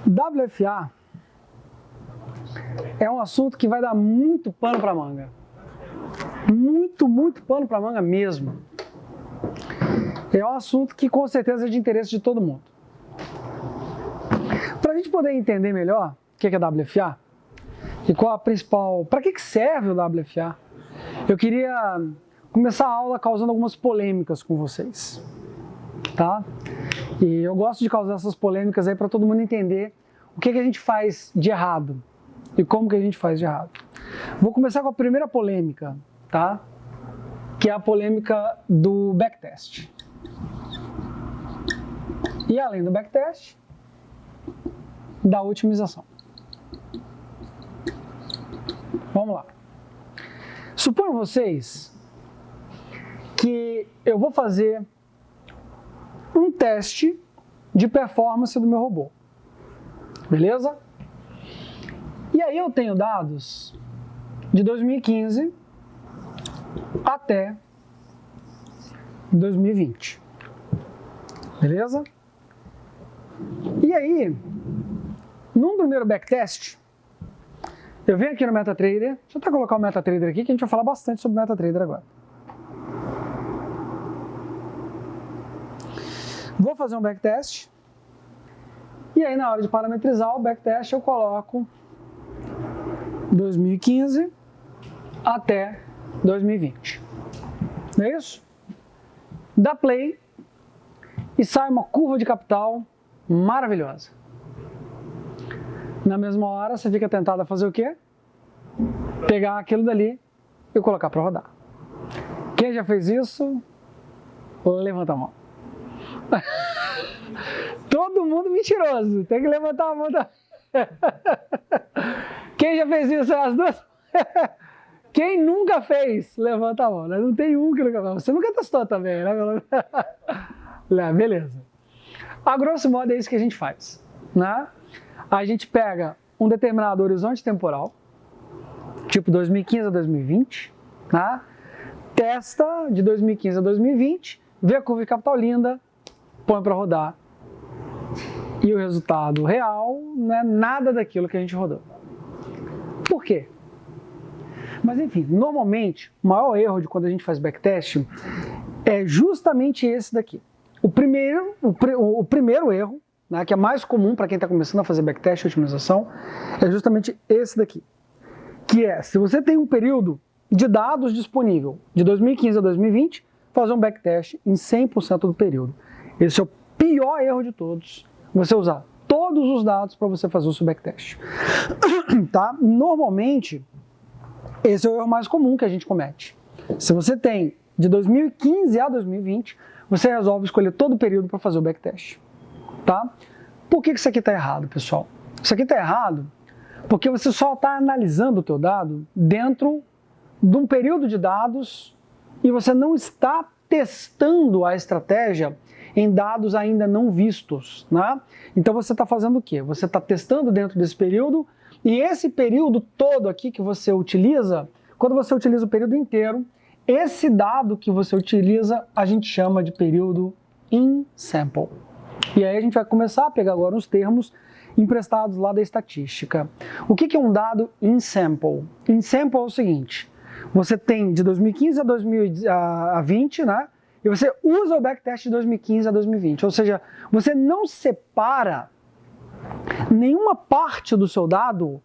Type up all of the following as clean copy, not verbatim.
WFA é um assunto que vai dar muito pano para manga. Muito pano para manga mesmo. É um assunto que com certeza é de interesse de todo mundo. Para a gente poder entender melhor o que é WFA e qual a principal... Para que serve o WFA? Eu queria começar a aula causando algumas polêmicas com vocês, tá? E eu gosto de causar essas polêmicas aí para todo mundo entender o que a gente faz de errado e como que a gente faz de errado. Vou começar com a primeira polêmica, tá? Que é a polêmica do backtest. E além do backtest, da otimização. Vamos lá. Suponham vocês que eu vou fazer um teste de performance do meu robô. Beleza? E aí eu tenho dados de 2015 até 2020. Beleza? E aí, num primeiro backtest, eu venho aqui no MetaTrader, deixa eu até colocar o MetaTrader aqui, que a gente vai falar bastante sobre o MetaTrader agora. Vou fazer um backtest, e aí na hora de parametrizar o backtest eu coloco 2015 até 2020. Não é isso? Dá play e sai uma curva de capital maravilhosa. Na mesma hora você fica tentado a fazer o quê? Pegar aquilo dali e colocar para rodar. Quem já fez isso? Levanta a mão. Todo mundo mentiroso. Tem que levantar a mão. Quem já fez isso? As duas? Quem nunca fez? Levanta a mão. Não tem um que nunca fez. Você nunca testou também, né? Beleza. A grosso modo é isso que a gente faz, né? A gente pega um determinado horizonte temporal, tipo 2015 a 2020, né? Testa de 2015 a 2020, vê a curva de capital linda, põe para rodar. E o resultado real não é nada daquilo que a gente rodou. Por quê? Mas enfim, normalmente, o maior erro de quando a gente faz backtest é justamente esse daqui. O primeiro erro, né, que é mais comum para quem está começando a fazer backtest e otimização, é justamente esse daqui. Que é, se você tem um período de dados disponível de 2015 a 2020, fazer um backtest em 100% do período. Esse é o pior erro de todos. Você usar todos os dados para você fazer o seu backtest. Tá? Normalmente, esse é o erro mais comum que a gente comete. Se você tem de 2015 a 2020, você resolve escolher todo o período para fazer o backtest. Tá? Por que isso aqui está errado, pessoal? Isso aqui está errado porque você só está analisando o teu dado dentro de um período de dados e você não está testando a estratégia em dados ainda não vistos, né? Então você está fazendo o quê? Você está testando dentro desse período e esse período todo aqui que você utiliza, quando você utiliza o período inteiro, esse dado que você utiliza a gente chama de período in sample. E aí a gente vai começar a pegar agora os termos emprestados lá da estatística. O que é um dado in sample? In sample é o seguinte, você tem de 2015 a 2020, né? E você usa o backtest de 2015 a 2020, ou seja, você não separa nenhuma parte do seu dado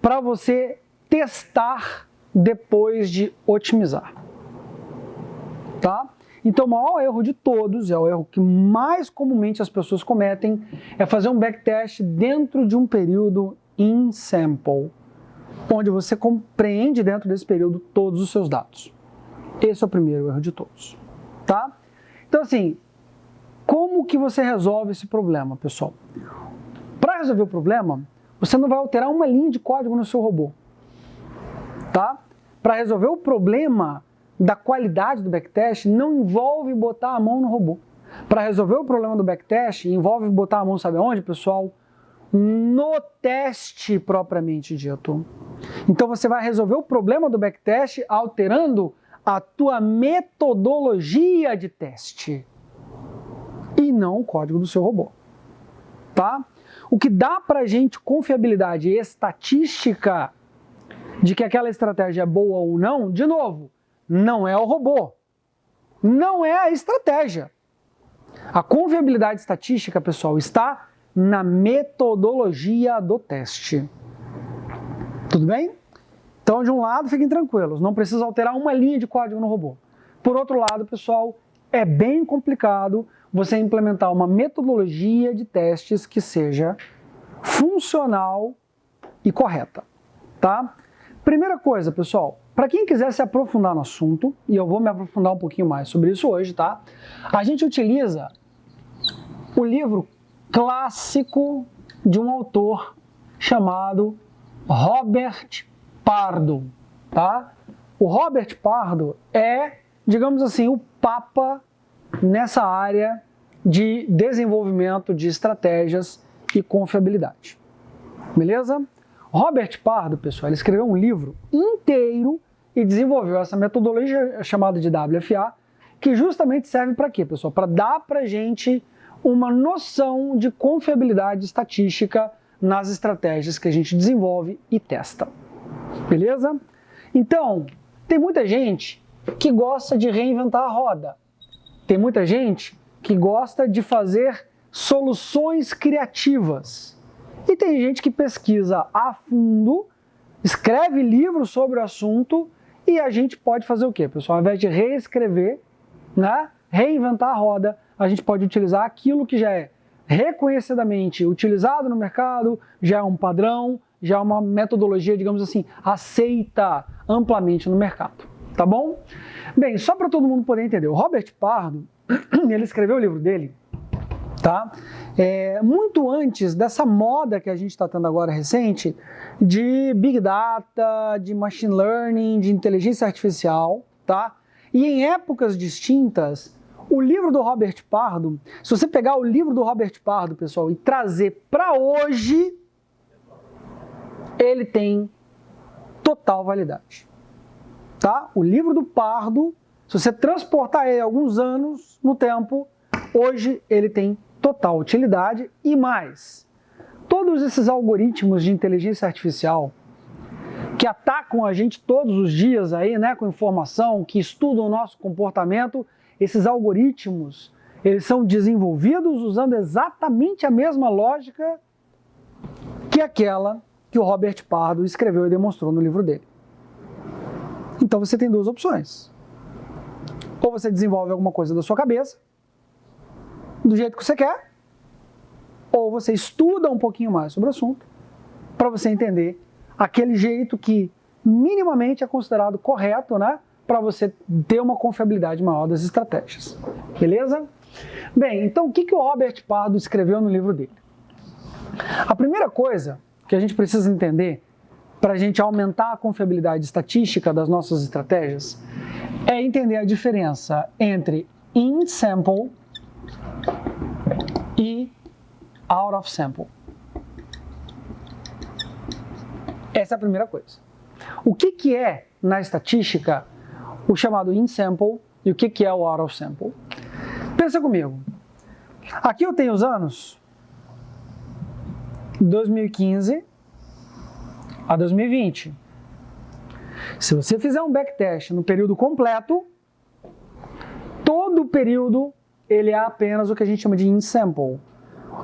para você testar depois de otimizar. Tá? Então o maior erro de todos, é o erro que mais comumente as pessoas cometem, é fazer um backtest dentro de um período in sample, onde você compreende dentro desse período todos os seus dados. Esse é o primeiro erro de todos. Tá? Então assim, como que você resolve esse problema, pessoal? Para resolver o problema, você não vai alterar uma linha de código no seu robô. Tá? Para resolver o problema da qualidade do backtest, não envolve botar a mão no robô. Para resolver o problema do backtest, envolve botar a mão, sabe aonde, pessoal? No teste propriamente dito. Então você vai resolver o problema do backtest alterando a tua metodologia de teste e não o código do seu robô, tá? O que dá para a gente confiabilidade estatística de que aquela estratégia é boa ou não, de novo, não é o robô, não é a estratégia. A confiabilidade estatística, pessoal, está na metodologia do teste. Tudo bem? Então, de um lado, fiquem tranquilos, não precisa alterar uma linha de código no robô. Por outro lado, pessoal, é bem complicado você implementar uma metodologia de testes que seja funcional e correta, tá? Primeira coisa, pessoal, para quem quiser se aprofundar no assunto, e eu vou me aprofundar um pouquinho mais sobre isso hoje, tá? A gente utiliza o livro clássico de um autor chamado Robert Pardo, tá? O Robert Pardo é, digamos assim, o papa nessa área de desenvolvimento de estratégias e confiabilidade. Beleza? Robert Pardo, pessoal, ele escreveu um livro inteiro e desenvolveu essa metodologia chamada de WFA, que justamente serve para quê, pessoal? Para dar para a gente uma noção de confiabilidade estatística nas estratégias que a gente desenvolve e testa. Beleza? Então, tem muita gente que gosta de reinventar a roda. Tem muita gente que gosta de fazer soluções criativas. E tem gente que pesquisa a fundo, escreve livros sobre o assunto e a gente pode fazer o quê, pessoal? Ao invés de reescrever, né, reinventar a roda, a gente pode utilizar aquilo que já é reconhecidamente utilizado no mercado, já é um padrão, já é uma metodologia, digamos assim, aceita amplamente no mercado, tá bom? Bem, só para todo mundo poder entender, o Robert Pardo, ele escreveu o livro dele, tá? Muito antes dessa moda que a gente está tendo agora recente, de Big Data, de Machine Learning, de inteligência artificial, tá? E em épocas distintas, o livro do Robert Pardo, se você pegar o livro do Robert Pardo, pessoal, e trazer para hoje, ele tem total validade, tá? O livro do Pardo, se você transportar ele alguns anos no tempo, hoje ele tem total utilidade e mais. Todos esses algoritmos de inteligência artificial que atacam a gente todos os dias aí, né, com informação, que estudam o nosso comportamento, esses algoritmos, eles são desenvolvidos usando exatamente a mesma lógica que aquela que o Robert Pardo escreveu e demonstrou no livro dele. Então você tem duas opções. Ou você desenvolve alguma coisa da sua cabeça, do jeito que você quer, ou você estuda um pouquinho mais sobre o assunto, para você entender aquele jeito que minimamente é considerado correto, né, para você ter uma confiabilidade maior das estratégias. Beleza? Bem, então o que o Robert Pardo escreveu no livro dele? A primeira coisa que a gente precisa entender para a gente aumentar a confiabilidade estatística das nossas estratégias é entender a diferença entre in-sample e out of sample. Essa é a primeira coisa. O que é, na estatística, o chamado in-sample e o que é o out of sample? Pensa comigo. Aqui eu tenho os anos 2015 a 2020. Se você fizer um backtest no período completo, todo o período ele é apenas o que a gente chama de in-sample.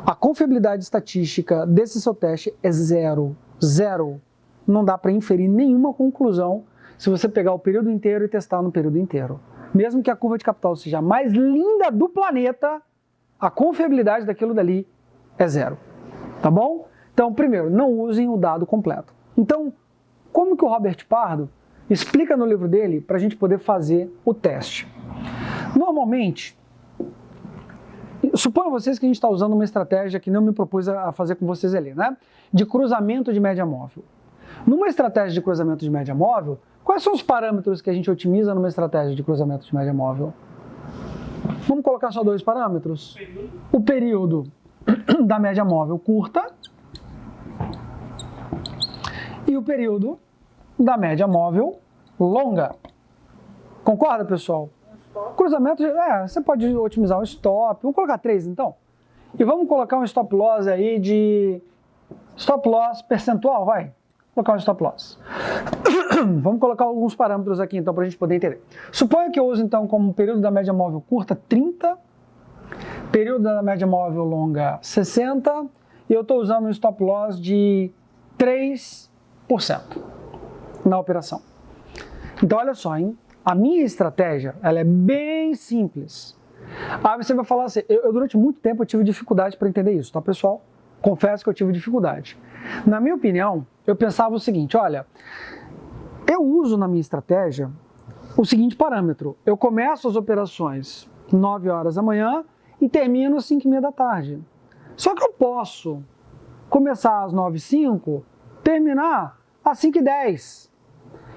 A confiabilidade estatística desse seu teste é zero. Zero. Não dá para inferir nenhuma conclusão se você pegar o período inteiro e testar no período inteiro. Mesmo que a curva de capital seja a mais linda do planeta, a confiabilidade daquilo dali é zero. Tá bom? Então, primeiro, não usem o dado completo. Então, como que o Robert Pardo explica no livro dele para a gente poder fazer o teste? Normalmente, suponham vocês que a gente está usando uma estratégia que não me propus a fazer com vocês ali, né? De cruzamento de média móvel. Numa estratégia de cruzamento de média móvel, quais são os parâmetros que a gente otimiza numa estratégia de cruzamento de média móvel? Vamos colocar só dois parâmetros. O período da média móvel curta e o período da média móvel longa. Concorda, pessoal? Cruzamento, você pode otimizar o stop. Vamos colocar 3, então. E vamos colocar um stop loss aí de... Stop loss percentual, vai. Vou colocar um stop loss. Vamos colocar alguns parâmetros aqui, então, para a gente poder entender. Suponha que eu use, então, como período da média móvel curta, 30, período da média móvel longa, 60, e eu estou usando um stop loss de 3% na operação. Então, olha só, hein? A minha estratégia, ela é bem simples. Aí você vai falar assim, eu durante muito tempo eu tive dificuldade para entender isso, tá, pessoal? Confesso que eu tive dificuldade. Na minha opinião, eu pensava o seguinte, olha, eu uso na minha estratégia o seguinte parâmetro, eu começo as operações 9 horas da manhã e termino às 5h30 da tarde. Só que eu posso começar às 9h05, terminar às 5h10.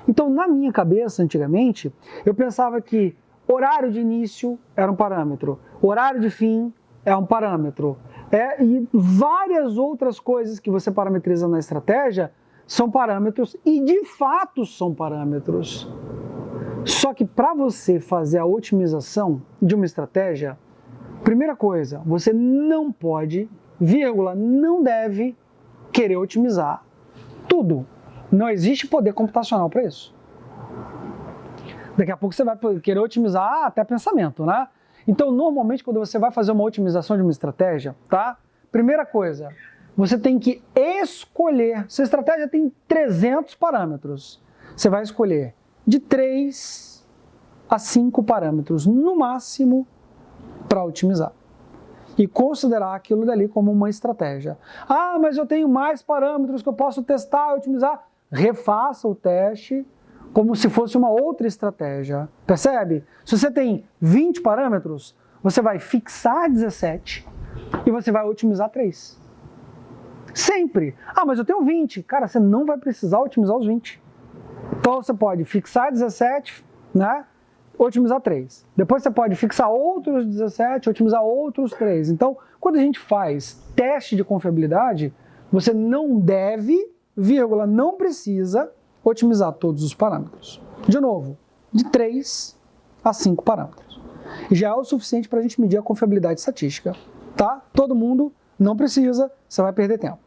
Então, na minha cabeça, antigamente, eu pensava que horário de início era um parâmetro, horário de fim é um parâmetro, e várias outras coisas que você parametriza na estratégia são parâmetros e, de fato, são parâmetros. Só que para você fazer a otimização de uma estratégia, primeira coisa, você não pode, não deve querer otimizar tudo. Não existe poder computacional para isso. Daqui a pouco você vai querer otimizar até pensamento, né? Então, normalmente, quando você vai fazer uma otimização de uma estratégia, tá? Primeira coisa, você tem que escolher. Se a estratégia tem 300 parâmetros, você vai escolher de 3 a 5 parâmetros, no máximo, para otimizar. E considerar aquilo dali como uma estratégia. Ah, mas eu tenho mais parâmetros que eu posso testar e otimizar. Refaça o teste como se fosse uma outra estratégia. Percebe? Se você tem 20 parâmetros, você vai fixar 17 e você vai otimizar 3. Sempre. Ah, mas eu tenho 20. Cara, você não vai precisar otimizar os 20. Então você pode fixar 17, né? Otimizar 3. Depois você pode fixar outros 17, otimizar outros 3. Então, quando a gente faz teste de confiabilidade, você não deve, não precisa otimizar todos os parâmetros. De novo, de 3 a 5 parâmetros. E já é o suficiente para a gente medir a confiabilidade estatística, tá? Todo mundo não precisa, você vai perder tempo,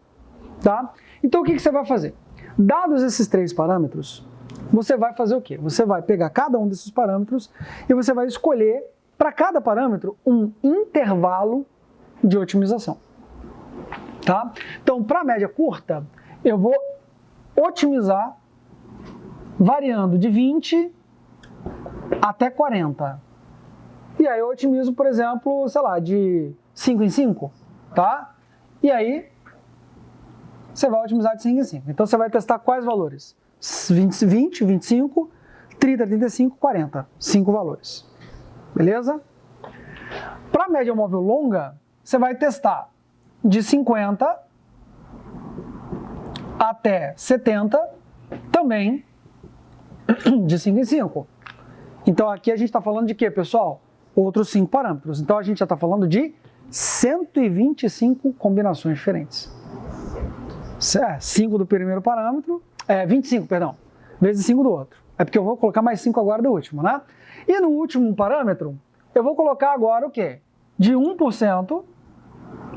tá? Então, o que você vai fazer? Dados esses 3 parâmetros, você vai fazer o quê? Você vai pegar cada um desses parâmetros e você vai escolher para cada parâmetro um intervalo de otimização, tá? Então, para a média curta, eu vou otimizar variando de 20 até 40. E aí eu otimizo, por exemplo, sei lá, de 5 em 5, tá? E aí você vai otimizar de 5 em 5. Então você vai testar quais valores? 20, 25, 30, 35, 40. 5 valores. Beleza? Para a média móvel longa, você vai testar de 50 até 70, também de 5 em 5. Então aqui a gente está falando de quê, pessoal? Outros 5 parâmetros. Então a gente já está falando de 125 combinações diferentes. 5 do primeiro parâmetro, 25, perdão, vezes 5 do outro. É porque eu vou colocar mais 5 agora do último, né? E no último parâmetro, eu vou colocar agora o quê? De 1%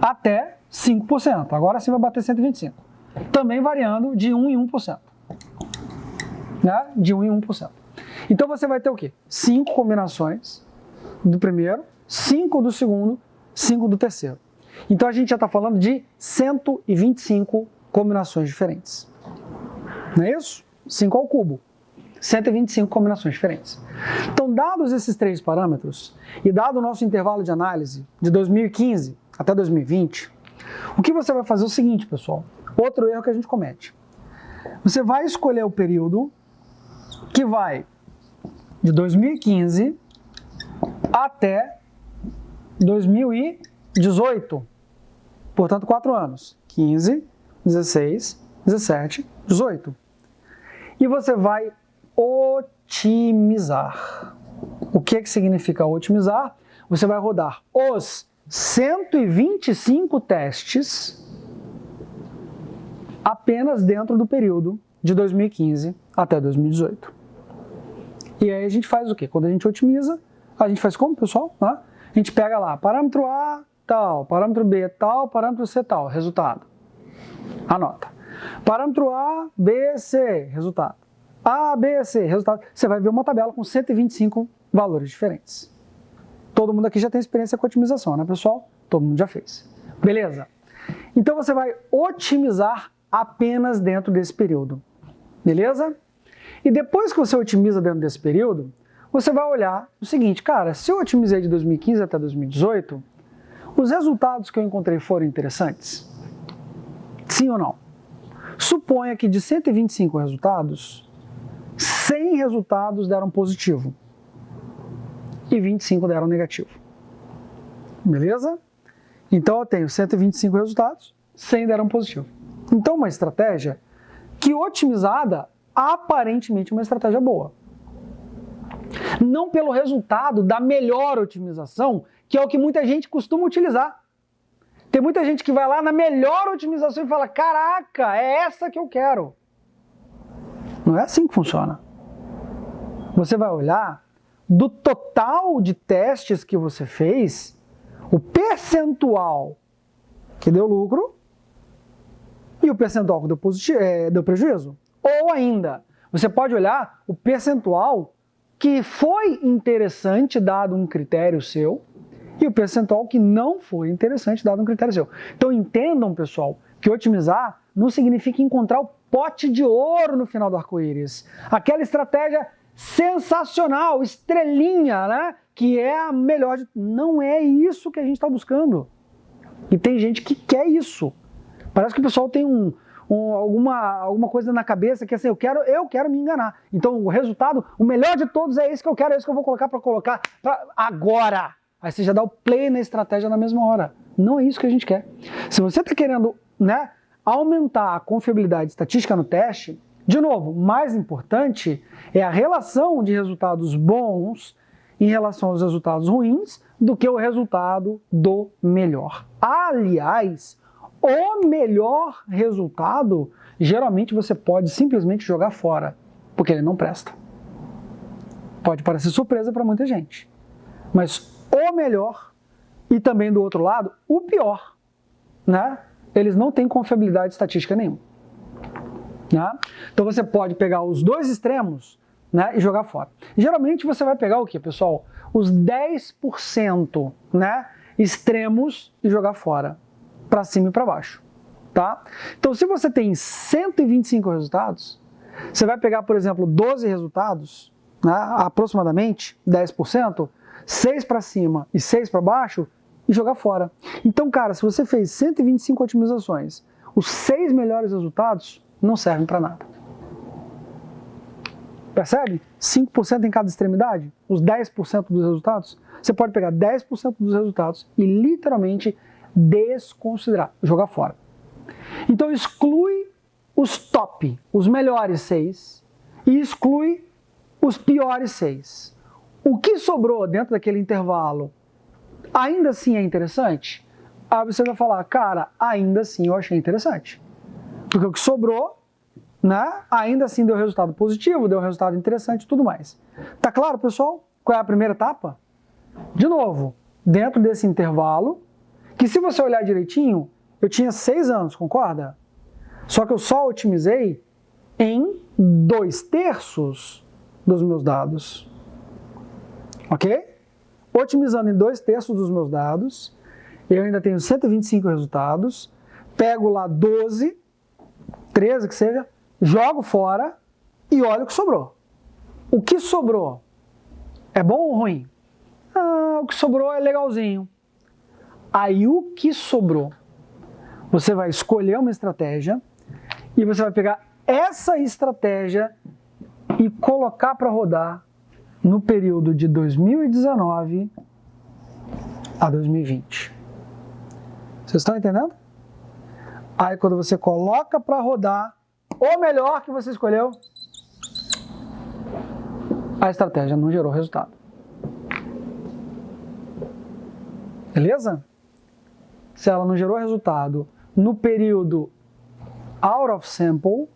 até 5%. Agora sim vai bater 125. Também variando de 1 em 1%. Né? De 1 em 1%. Então você vai ter o quê? 5 combinações do primeiro, 5 do segundo, 5 do terceiro. Então a gente já está falando de 125 combinações diferentes. Não é isso? 5 ao cubo. 125 combinações diferentes. Então, dados esses 3 parâmetros e dado o nosso intervalo de análise de 2015 até 2020, o que você vai fazer é o seguinte, pessoal. Outro erro que a gente comete. Você vai escolher o período que vai de 2015 até 2018. Portanto, 4 anos. 15, 16, 17, 18. E você vai otimizar. O que significa otimizar? Você vai rodar os 125 testes apenas dentro do período de 2015 até 2018. E aí a gente faz o quê? Quando a gente otimiza, a gente faz como, pessoal? A gente pega lá, parâmetro A, tal, parâmetro B tal, parâmetro C tal, resultado. Anota. Parâmetro A, B, C, resultado. A, B, C, resultado. Você vai ver uma tabela com 125 valores diferentes. Todo mundo aqui já tem experiência com otimização, né, pessoal? Todo mundo já fez. Beleza? Então você vai otimizar apenas dentro desse período. Beleza? E depois que você otimiza dentro desse período, você vai olhar o seguinte, cara, se eu otimizei de 2015 até 2018, os resultados que eu encontrei foram interessantes? Sim ou não? Suponha que de 125 resultados, 100 resultados deram positivo e 25 deram negativo. Beleza? Então eu tenho 125 resultados, 100 deram positivo. Então uma estratégia que otimizada, aparentemente uma estratégia boa. Não pelo resultado da melhor otimização, que é o que muita gente costuma utilizar. Tem muita gente que vai lá na melhor otimização e fala, caraca, é essa que eu quero. Não é assim que funciona. Você vai olhar do total de testes que você fez, o percentual que deu lucro e o percentual que deu prejuízo. Ou ainda, você pode olhar o percentual que foi interessante dado um critério seu e o percentual que não foi interessante dado um critério seu. Então entendam, pessoal, que otimizar não significa encontrar o pote de ouro no final do arco-íris. Aquela estratégia sensacional, estrelinha, né? Que é a melhor de... Não é isso que a gente está buscando. E tem gente que quer isso. Parece que o pessoal tem alguma coisa na cabeça que assim, eu quero me enganar. Então o resultado, o melhor de todos é esse que eu quero, é esse que eu vou colocar para agora. Aí você já dá o play na estratégia na mesma hora. Não é isso que a gente quer. Se você está querendo, né, aumentar a confiabilidade estatística no teste, de novo, mais importante é a relação de resultados bons em relação aos resultados ruins do que o resultado do melhor. Aliás, o melhor resultado, geralmente você pode simplesmente jogar fora, porque ele não presta. Pode parecer surpresa para muita gente, mas o melhor e também do outro lado, o pior, né? Eles não têm confiabilidade estatística nenhuma. Né? Então você pode pegar os dois extremos, né, e jogar fora. Geralmente você vai pegar o que, pessoal? Os 10%, né, extremos e jogar fora, para cima e para baixo. Tá? Então se você tem 125 resultados, você vai pegar, por exemplo, 12 resultados, né, aproximadamente 10%, 6 para cima e 6 para baixo e jogar fora. Então, cara, se você fez 125 otimizações, os 6 melhores resultados não servem para nada. Percebe? 5% em cada extremidade, os 10% dos resultados. Você pode pegar 10% dos resultados e literalmente desconsiderar, jogar fora. Então exclui os top, os melhores 6 e exclui os piores 6. O que sobrou dentro daquele intervalo ainda assim é interessante? Aí você vai falar, cara, ainda assim eu achei interessante. Porque o que sobrou, né, ainda assim deu resultado positivo, deu resultado interessante e tudo mais. Tá claro, pessoal? Qual é a primeira etapa? De novo, dentro desse intervalo, que se você olhar direitinho, eu tinha 6 anos, concorda? Só que eu só otimizei em 2/3 dos meus dados. Ok? Otimizando em 2/3 dos meus dados, eu ainda tenho 125 resultados, pego lá 12, 13 que seja, jogo fora e olho o que sobrou. O que sobrou é bom ou ruim? O que sobrou é legalzinho. Aí o que sobrou, você vai escolher uma estratégia e você vai pegar essa estratégia e colocar para rodar no período de 2019 a 2020. Vocês estão entendendo? Aí quando você coloca para rodar o melhor que você escolheu, a estratégia não gerou resultado. Beleza? Se ela não gerou resultado no período out of sample,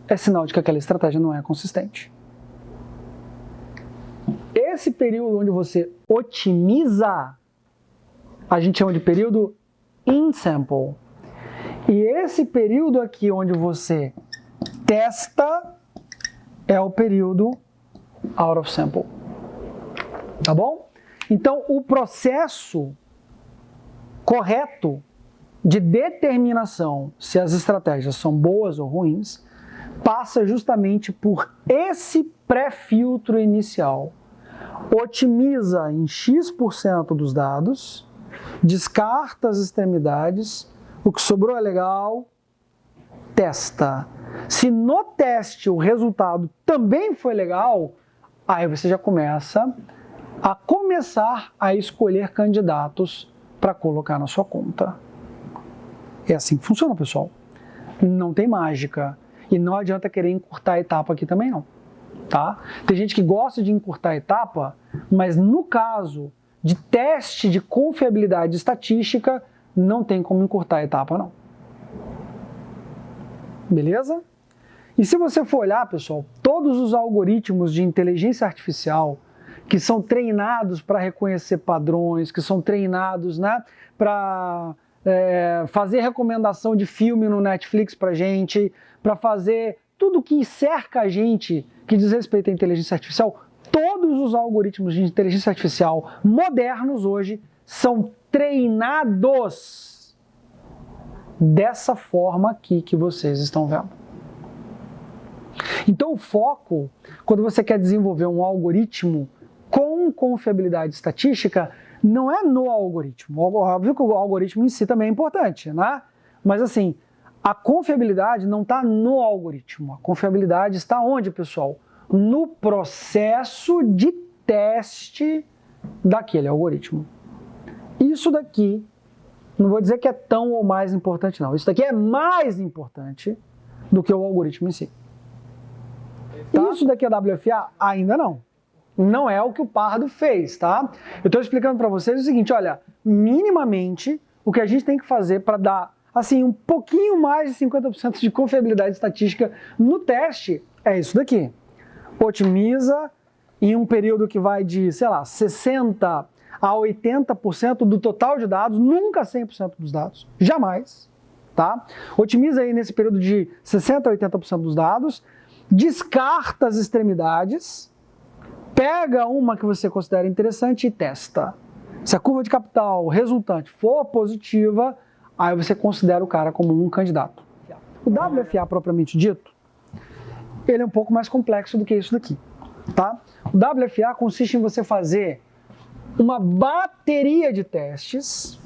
é sinal de que aquela estratégia não é consistente. Esse período onde você otimiza a gente chama de período in sample. E esse período aqui onde você testa é o período out of sample. Tá bom? Então, o processo correto de determinação se as estratégias são boas ou ruins passa justamente por esse pré-filtro inicial. Otimiza em X% dos dados, descarta as extremidades, o que sobrou é legal, testa. Se no teste o resultado também foi legal, aí você já começa a escolher candidatos para colocar na sua conta. É assim que funciona, pessoal. Não tem mágica. E não adianta querer encurtar a etapa aqui também não. Tá? Tem gente que gosta de encurtar a etapa, mas no caso de teste de confiabilidade estatística, não tem como encurtar a etapa não. Beleza? E se você for olhar, pessoal, todos os algoritmos de inteligência artificial que são treinados para reconhecer padrões, que são treinados, né, para fazer recomendação de filme no Netflix para gente, para fazer tudo que cerca a gente que diz respeito à inteligência artificial, todos os algoritmos de inteligência artificial modernos hoje são treinados dessa forma aqui que vocês estão vendo. Então o foco, quando você quer desenvolver um algoritmo com confiabilidade estatística, não é no algoritmo. Óbvio que o algoritmo em si também é importante, né? Mas assim, a confiabilidade não está no algoritmo. A confiabilidade está onde, pessoal? No processo de teste daquele algoritmo. Isso daqui, não vou dizer que é tão ou mais importante não. Isso daqui é mais importante do que o algoritmo em si. Tá? Isso daqui é WFA? Ainda não. Não é o que o Pardo fez, tá? Eu estou explicando para vocês o seguinte, olha, minimamente o que a gente tem que fazer para dar, assim, um pouquinho mais de 50% de confiabilidade estatística no teste é isso daqui. Otimiza em um período que vai de, sei lá, 60% a 80% do total de dados, nunca 100% dos dados, jamais, tá? Otimiza aí nesse período de 60% a 80% dos dados, descarta as extremidades, pega uma que você considera interessante e testa. Se a curva de capital resultante for positiva, aí você considera o cara como um candidato. O WFA propriamente dito, ele é um pouco mais complexo do que isso daqui, tá? O WFA consiste em você fazer uma bateria de testes,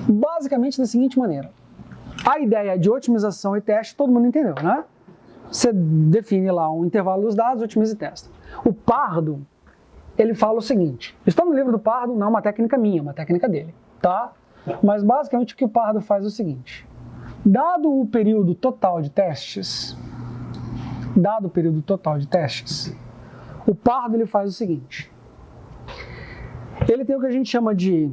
basicamente da seguinte maneira. A ideia de otimização e teste, todo mundo entendeu, né? Você define lá um intervalo dos dados, otimiza e testa. O Pardo, ele fala o seguinte, está no livro do Pardo, não é uma técnica minha, é uma técnica dele, tá? Mas basicamente o que o Pardo faz é o seguinte, dado o período total de testes, o Pardo ele faz o seguinte, ele tem o que a gente chama de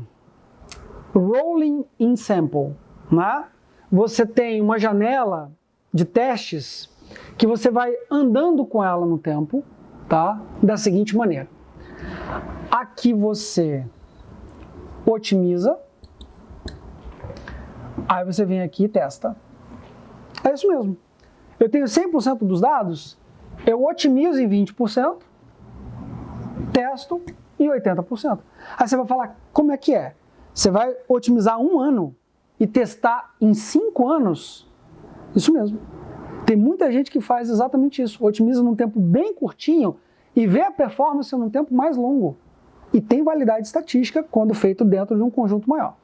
rolling in sample, né? Você tem uma janela de testes que você vai andando com ela no tempo, tá? Da seguinte maneira. Aqui você otimiza, aí você vem aqui e testa. É isso mesmo. Eu tenho 100% dos dados, eu otimizo em 20%, testo em 80%. Aí você vai falar, como é que é? Você vai otimizar 1 ano e testar em 5 anos? Isso mesmo. Tem muita gente que faz exatamente isso, otimiza num tempo bem curtinho e vê a performance num tempo mais longo. E tem validade estatística quando feito dentro de um conjunto maior.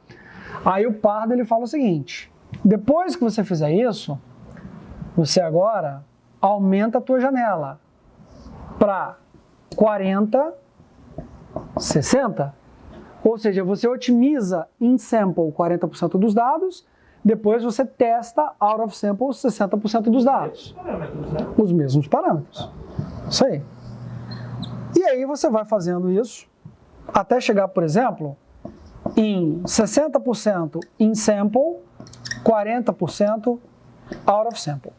Aí o Pardo ele fala o seguinte, depois que você fizer isso, você agora aumenta a tua janela para 40, 60, ou seja, você otimiza in sample 40% dos dados, depois você testa out of sample 60% dos dados. Os mesmos parâmetros. Isso aí. E aí você vai fazendo isso até chegar, por exemplo, em 60% in sample, 40% out of sample.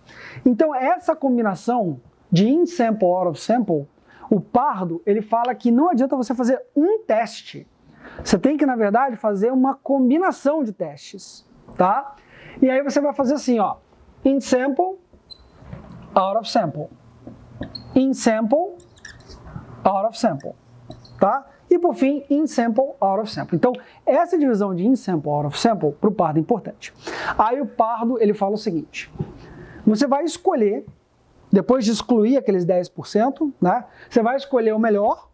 Então essa combinação de in sample, out of sample, o Pardo ele fala que não adianta você fazer um teste. Você tem que, na verdade, fazer uma combinação de testes, tá? E aí você vai fazer assim, ó, in sample, out of sample, in sample, out of sample, tá? E por fim, in sample, out of sample. Então, essa divisão de in sample, out of sample, para o Pardo é importante. Aí o Pardo, ele fala o seguinte, você vai escolher, depois de excluir aqueles 10%, né? Você vai escolher o melhor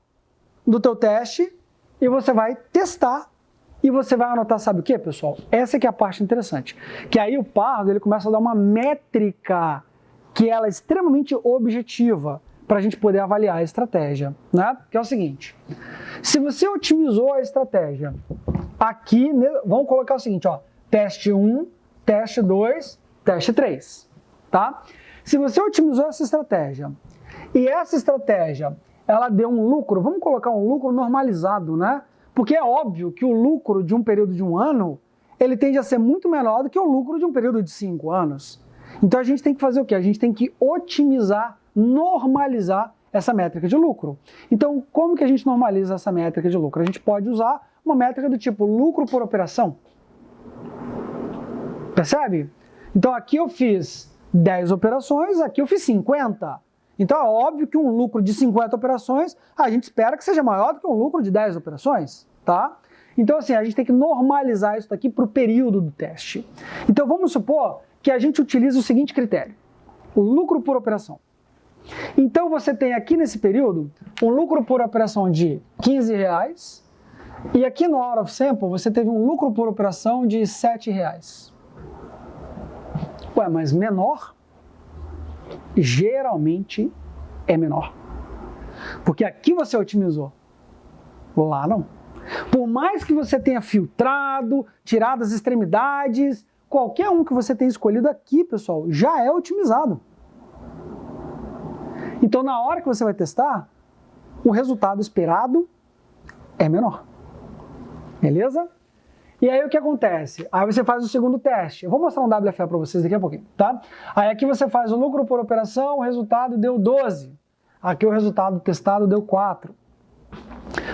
do teu teste e você vai testar e você vai anotar, sabe o que, pessoal? Essa que é a parte interessante. Que aí o Pardo, ele começa a dar uma métrica que ela é extremamente objetiva para a gente poder avaliar a estratégia, né? Que é o seguinte, se você otimizou a estratégia, aqui, vamos colocar o seguinte, ó, teste 1, teste 2, teste 3, tá? Se você otimizou essa estratégia e essa estratégia, ela deu um lucro, vamos colocar um lucro normalizado, né? Porque é óbvio que o lucro de um período de um ano, ele tende a ser muito menor do que o lucro de um período de 5 anos. Então a gente tem que fazer o quê? A gente tem que otimizar, normalizar essa métrica de lucro. Então, como que a gente normaliza essa métrica de lucro? A gente pode usar uma métrica do tipo lucro por operação. Percebe? Então aqui eu fiz 10 operações, aqui eu fiz 50. Então é óbvio que um lucro de 50 operações, a gente espera que seja maior do que um lucro de 10 operações, tá? Então assim, a gente tem que normalizar isso daqui para o período do teste. Então vamos supor que a gente utiliza o seguinte critério, o lucro por operação. Então você tem aqui nesse período um lucro por operação de R$15 e aqui no out of sample você teve um lucro por operação de R$7. Ué, mas menor? Geralmente é menor. Porque aqui você otimizou, lá não. Por mais que você tenha filtrado, tirado as extremidades, qualquer um que você tenha escolhido aqui, pessoal, já é otimizado. Então, na hora que você vai testar, o resultado esperado é menor. Beleza? E aí o que acontece? Aí você faz o segundo teste. Eu vou mostrar um WFA para vocês daqui a pouquinho, tá? Aí aqui você faz o lucro por operação, o resultado deu 12. Aqui o resultado testado deu 4.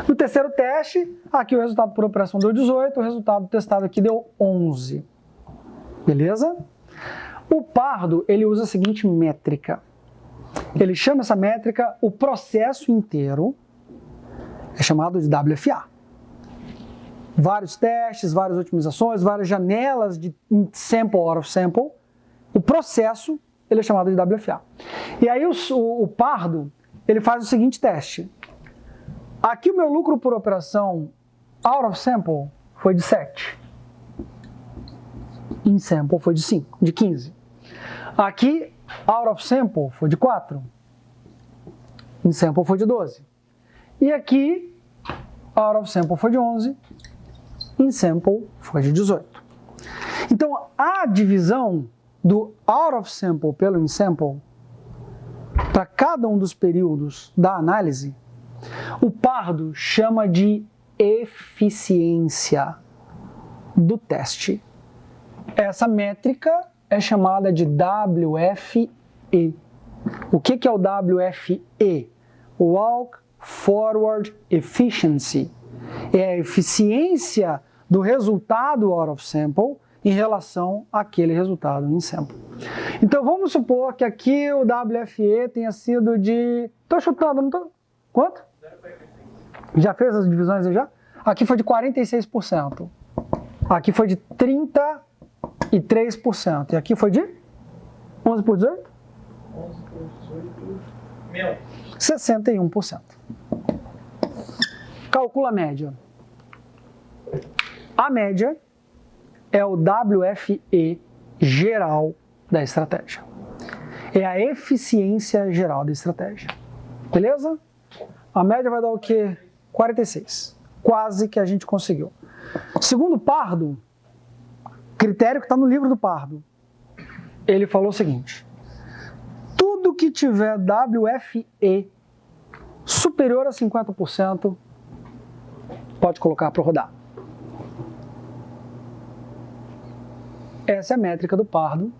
No terceiro teste, aqui o resultado por operação deu 18, o resultado testado aqui deu 11. Beleza? O Pardo, ele usa a seguinte métrica. Ele chama essa métrica, o processo inteiro é chamado de WFA. Vários testes, várias otimizações, várias janelas de sample out of sample. O processo, ele é chamado de WFA. E aí o Pardo, ele faz o seguinte teste. Aqui o meu lucro por operação out of sample foi de 7. In sample foi de 5, de 15. Aqui, out of sample foi de 4. In sample foi de 12. E aqui, out of sample foi de 11. In sample foi de 18. Então, a divisão do out of sample pelo in sample, para cada um dos períodos da análise, o Pardo chama de eficiência do teste. Essa métrica é chamada de WFE. O que é o WFE? Walk Forward Efficiency. É a eficiência do resultado out of sample em relação àquele resultado in sample. Então vamos supor que aqui o WFE tenha sido de... Estou chutando, não estou... Quanto? Já fez as divisões aí já? Aqui foi de 46%. Aqui foi de 33%. E aqui foi de 11 por 18? 11 por 18... Meu. 61%. Calcula a média. A média é o WFE geral da estratégia. É a eficiência geral da estratégia. Beleza? A média vai dar o quê? 46. Quase que a gente conseguiu. Segundo o Pardo, critério que está no livro do Pardo, ele falou o seguinte: tudo que tiver WFE superior a 50%, pode colocar para rodar. Essa é a métrica do Pardo,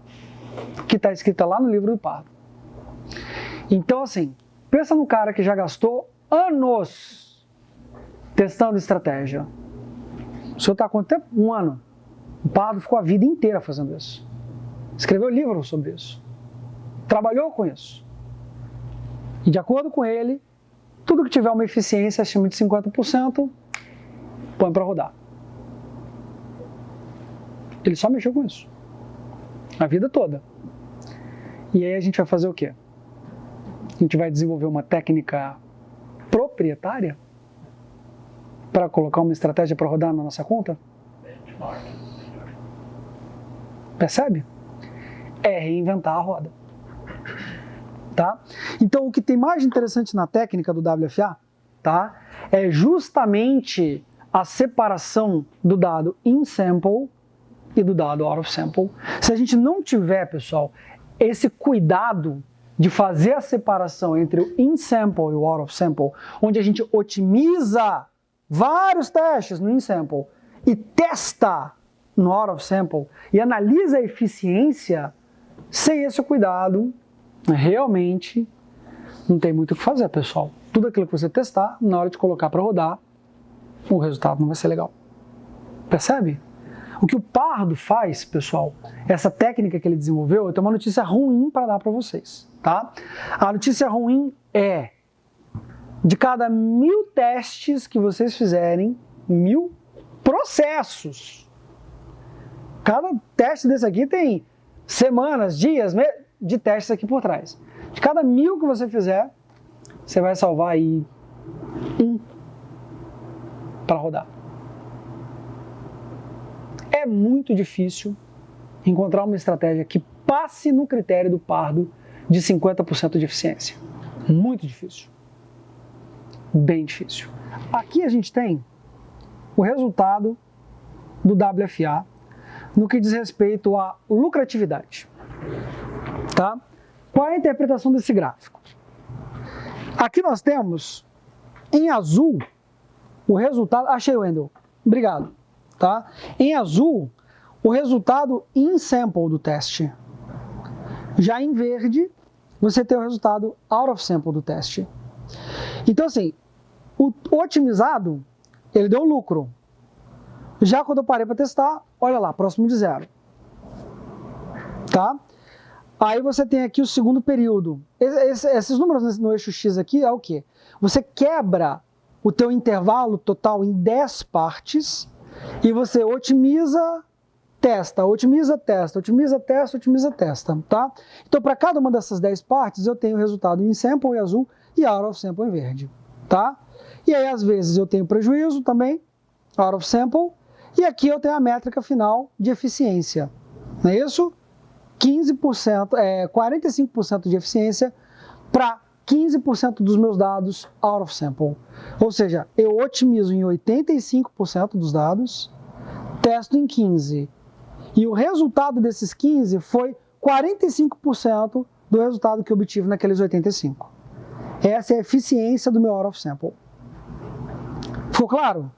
que está escrita lá no livro do Pardo. Então, assim, pensa num cara que já gastou anos testando estratégia. senhor está há quanto tempo? 1 ano. O Pardo ficou a vida inteira fazendo isso. Escreveu livro sobre isso. Trabalhou com isso. E de acordo com ele, tudo que tiver uma eficiência acima de 50%, põe para rodar. Ele só mexeu com isso. A vida toda. E aí a gente vai fazer o quê? A gente vai desenvolver uma técnica proprietária para colocar uma estratégia para rodar na nossa conta? Percebe? É reinventar a roda. Tá? Então, o que tem mais interessante na técnica do WFA, tá, é justamente a separação do dado in sample e do dado out of sample. Se a gente não tiver, pessoal, esse cuidado de fazer a separação entre o in sample e o out of sample, onde a gente otimiza vários testes no in sample e testa no out of sample e analisa a eficiência, sem esse cuidado, realmente não tem muito o que fazer, pessoal. Tudo aquilo que você testar, na hora de colocar para rodar, o resultado não vai ser legal. Percebe? O que o Pardo faz, pessoal, essa técnica que ele desenvolveu, eu tenho uma notícia ruim para dar para vocês, tá? A notícia ruim é, de cada 1000 testes que vocês fizerem, 1000 processos. Cada teste desse aqui tem semanas, dias, meses de testes aqui por trás. De cada 1000 que você fizer, você vai salvar aí 1 para rodar. É muito difícil encontrar uma estratégia que passe no critério do Pardo de 50% de eficiência. Muito difícil. Bem difícil. Aqui a gente tem o resultado do WFA no que diz respeito à lucratividade. Tá? Qual é a interpretação desse gráfico? Aqui nós temos, em azul, o resultado... Achei, Wendel. Obrigado. Tá? Em azul, o resultado in sample do teste. Já em verde, você tem o resultado out of sample do teste. Então, assim, o otimizado, ele deu lucro. Já quando eu parei para testar, olha lá, próximo de 0. Tá? Aí você tem aqui o segundo período. Esses números no eixo X aqui é o quê? Você quebra o teu intervalo total em 10 partes e você otimiza, testa, otimiza, testa, otimiza, testa, otimiza, testa, tá? Então, para cada uma dessas 10 partes, eu tenho o resultado in sample em azul e out of sample em verde, tá? E aí, às vezes, eu tenho prejuízo também, out of sample, e aqui eu tenho a métrica final de eficiência, não é isso? 45% de eficiência para 15% dos meus dados out of sample. Ou seja, eu otimizo em 85% dos dados, testo em 15%. E o resultado desses 15% foi 45% do resultado que eu obtive naqueles 85%. Essa é a eficiência do meu out of sample. Ficou claro?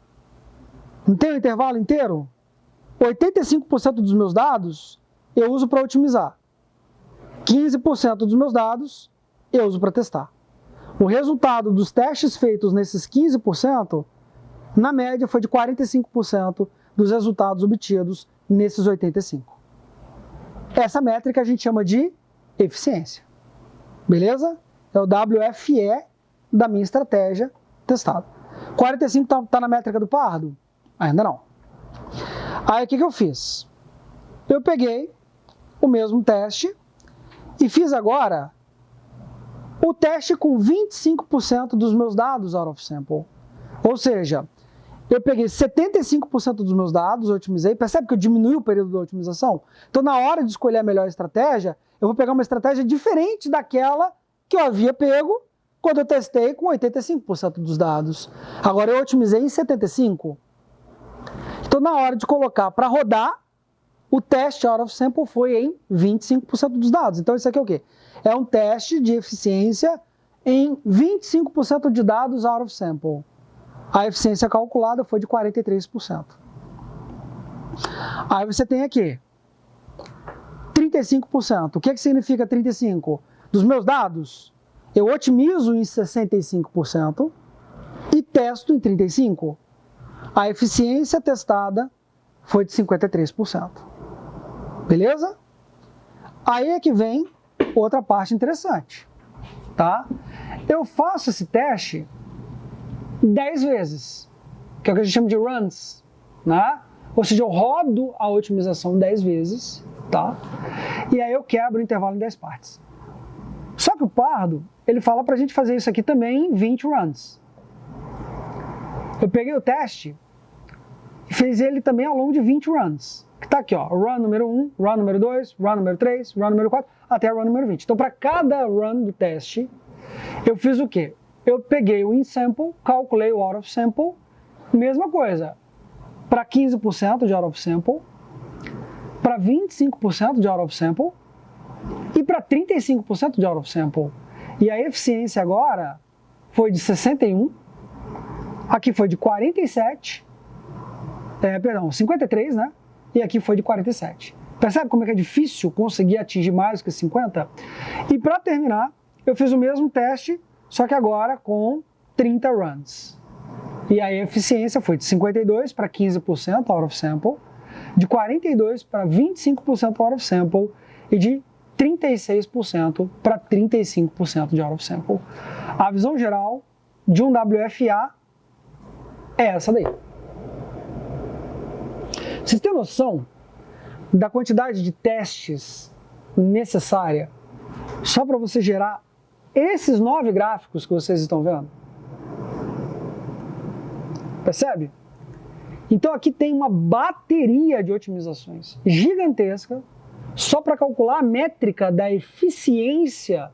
Não tem o intervalo inteiro? 85% dos meus dados eu uso para otimizar. 15% dos meus dados eu uso para testar. O resultado dos testes feitos nesses 15%, na média, foi de 45% dos resultados obtidos nesses 85%. Essa métrica a gente chama de eficiência. Beleza? É o WFE da minha estratégia testada. 45% está na métrica do Pardo? Ainda não. Aí o que eu fiz? Eu peguei o mesmo teste e fiz agora o teste com 25% dos meus dados out of sample. Ou seja, eu peguei 75% dos meus dados, eu otimizei. Percebe que eu diminui o período da otimização? Então, na hora de escolher a melhor estratégia, eu vou pegar uma estratégia diferente daquela que eu havia pego quando eu testei com 85% dos dados. Agora, eu otimizei em 75%. Então, na hora de colocar para rodar, o teste out of sample foi em 25% dos dados. Então, isso aqui é o quê? É um teste de eficiência em 25% de dados out of sample. A eficiência calculada foi de 43%. Aí você tem aqui 35%. O que significa 35%? Dos meus dados, eu otimizo em 65% e testo em 35%. A eficiência testada foi de 53%. Beleza? Aí é que vem outra parte interessante, tá? Eu faço esse teste 10 vezes, que é o que a gente chama de runs, né? Ou seja, eu rodo a otimização 10 vezes, tá? E aí eu quebro o intervalo em 10 partes. Só que o Pardo, ele fala pra gente fazer isso aqui também em 20 runs. Eu peguei o teste e fiz ele também ao longo de 20 runs. Que tá aqui, ó, run número 1, run número 2, run número 3, run número 4, até a run número 20. Então, para cada run do teste, eu fiz o quê? Eu peguei o in-sample, calculei o out-of-sample, mesma coisa, para 15% de out-of-sample, para 25% de out-of-sample e para 35% de out-of-sample. E a eficiência agora foi de 61, aqui foi de 53, né? E aqui foi de 47. Percebe como é que é difícil conseguir atingir mais que 50? E para terminar, eu fiz o mesmo teste, só que agora com 30 runs. E aí a eficiência foi de 52 para 15% out of sample, de 42 para 25% out of sample e de 36% para 35% de out of sample. A visão geral de um WFA é essa daí. Vocês têm noção da quantidade de testes necessária só para você gerar esses 9 gráficos que vocês estão vendo? Percebe? Então aqui tem uma bateria de otimizações gigantesca só para calcular a métrica da eficiência,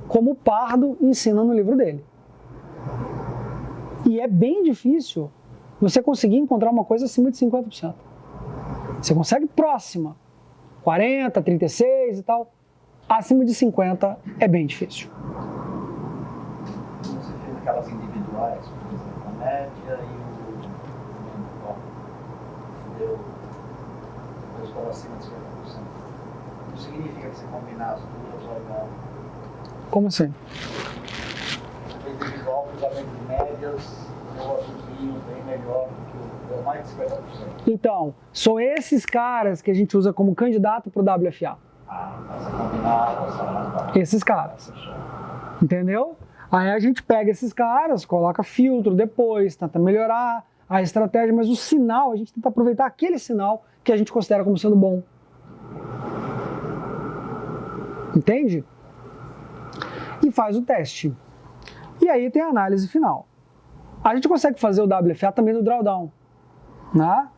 como o Pardo ensina no livro dele. E é bem difícil você conseguir encontrar uma coisa acima de 50%. Você consegue próxima, 40, 36 e tal. Acima de 50 é bem difícil. Você fez aquelas individuais, por exemplo, a média e o deu resultado acima de 50%. Não significa que você combinar as duas vai dar. Como assim? O individual, cruzamento de médias, o azulzinho bem melhor do que o mais de 50%. Então, são esses caras que a gente usa como candidato para o WFA. Essa combinada, essa... Esses caras. Entendeu? Aí a gente pega esses caras, coloca filtro depois, tenta melhorar a estratégia, mas o sinal, a gente tenta aproveitar aquele sinal que a gente considera como sendo bom. Entende? E faz o teste. E aí tem a análise final. A gente consegue fazer o WFA também no drawdown, né?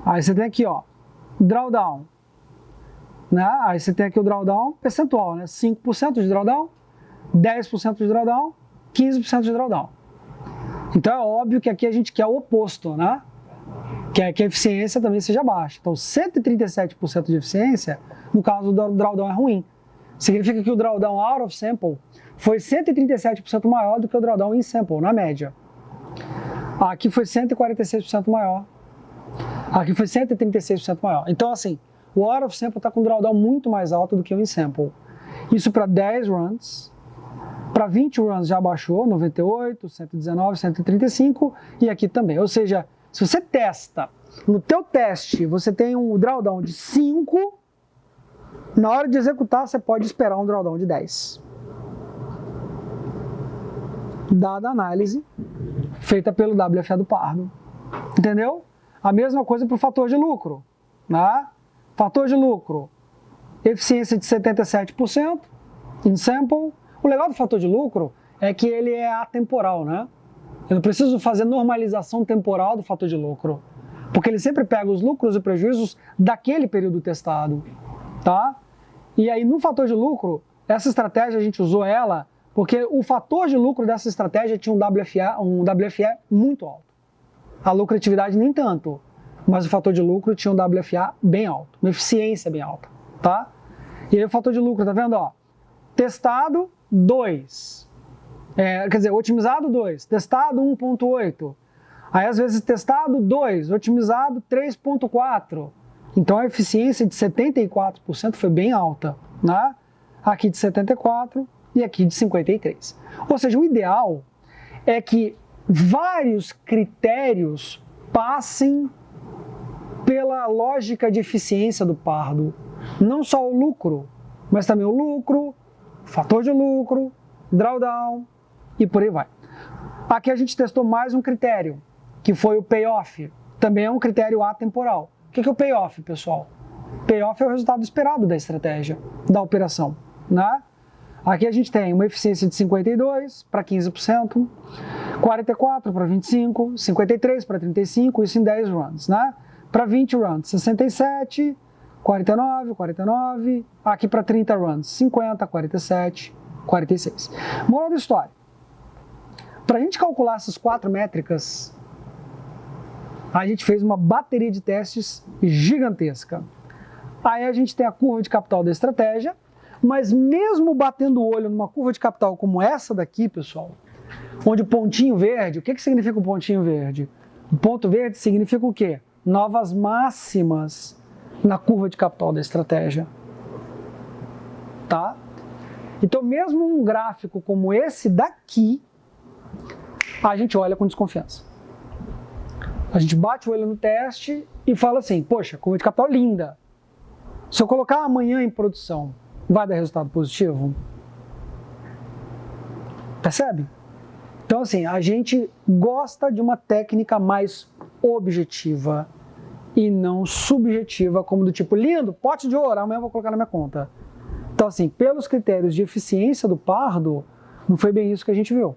Aí você tem aqui, ó, drawdown, né? Aí você tem aqui o drawdown percentual, né? 5% de drawdown, 10% de drawdown, 15% de drawdown. Então é óbvio que aqui a gente quer o oposto, né? Que é que a eficiência também seja baixa. Então 137% de eficiência, no caso do drawdown é ruim. Significa que o drawdown out of sample foi 137% maior do que o drawdown in sample, na média. Aqui foi 146% maior. Aqui foi 136% maior. Então, assim, o out of sample está com um drawdown muito mais alto do que o in sample. Isso para 10 runs. Para 20 runs já baixou, 98, 119, 135 e aqui também. Ou seja, se você testa, no teu teste você tem um drawdown de 5, na hora de executar você pode esperar um drawdown de 10. Dada a análise feita pelo WFA do Pardo. Entendeu? A mesma coisa para o fator de lucro. Né? Fator de lucro, eficiência de 77%, in sample. O legal do fator de lucro é que ele é atemporal, né? Eu não preciso fazer normalização temporal do fator de lucro, porque ele sempre pega os lucros e prejuízos daquele período testado, tá? E aí no fator de lucro, essa estratégia a gente usou ela porque o fator de lucro dessa estratégia tinha um WFA muito alto. A lucratividade nem tanto, mas o fator de lucro tinha um WFA bem alto, uma eficiência bem alta, tá? E aí o fator de lucro, tá vendo, ó? Testado 2, quer dizer, otimizado 2, testado 1.8, aí às vezes testado 2, otimizado 3.4, então a eficiência de 74% foi bem alta, né? Aqui de 74% e aqui de 53%. Ou seja, o ideal é que vários critérios passem pela lógica de eficiência do Pardo. Não só o lucro, mas também o lucro, fator de lucro, drawdown e por aí vai. Aqui a gente testou mais um critério, que foi o payoff. Também é um critério atemporal. O que é o payoff, pessoal? Payoff é o resultado esperado da estratégia, da operação, né? Aqui a gente tem uma eficiência de 52 para 15%, 44 para 25, 53 para 35, isso em 10 runs, né? Para 20 runs, 67, 49, aqui para 30 runs, 50, 47, 46. Moral da história. Para a gente calcular essas 4 métricas, a gente fez uma bateria de testes gigantesca. Aí a gente tem a curva de capital da estratégia, mas mesmo batendo o olho numa curva de capital como essa daqui, pessoal, onde o pontinho verde, o que significa o pontinho verde? O ponto verde significa o quê? Novas máximas na curva de capital da estratégia. Tá? Então, mesmo um gráfico como esse daqui, a gente olha com desconfiança. A gente bate o olho no teste e fala assim, poxa, curva de capital linda. Se eu colocar amanhã em produção, vai dar resultado positivo? Percebe? Então, assim, a gente gosta de uma técnica mais objetiva e não subjetiva, como do tipo, lindo, pote de ouro, amanhã eu vou colocar na minha conta. Então, assim, pelos critérios de eficiência do Pardo, não foi bem isso que a gente viu.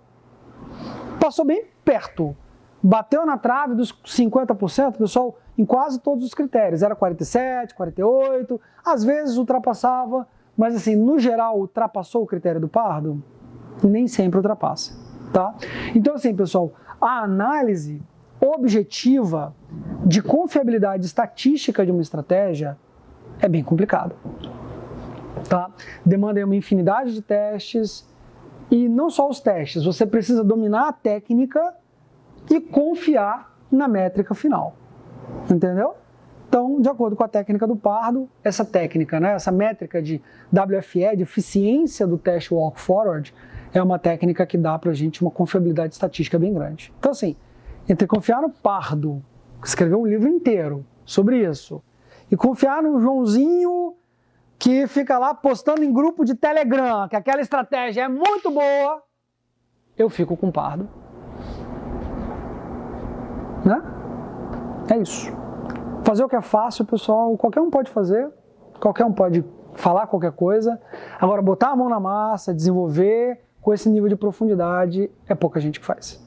Passou bem perto. Bateu na trave dos 50%, pessoal, em quase todos os critérios. Era 47, 48, às vezes ultrapassava, mas assim, no geral, ultrapassou o critério do Pardo? Nem sempre ultrapassa, tá? Então assim, pessoal, a análise objetiva de confiabilidade estatística de uma estratégia é bem complicada, tá? Demanda uma infinidade de testes e não só os testes, você precisa dominar a técnica e confiar na métrica final, entendeu? Então, de acordo com a técnica do Pardo, essa técnica, né, essa métrica de WFE, de eficiência do teste Walk Forward, é uma técnica que dá pra gente uma confiabilidade estatística bem grande. Então, assim, entre confiar no Pardo, que escreveu um livro inteiro sobre isso, e confiar no Joãozinho, que fica lá postando em grupo de Telegram, que aquela estratégia é muito boa, eu fico com o Pardo. Né? É isso. Fazer o que é fácil, pessoal, qualquer um pode fazer, qualquer um pode falar qualquer coisa. Agora, botar a mão na massa, desenvolver com esse nível de profundidade, é pouca gente que faz.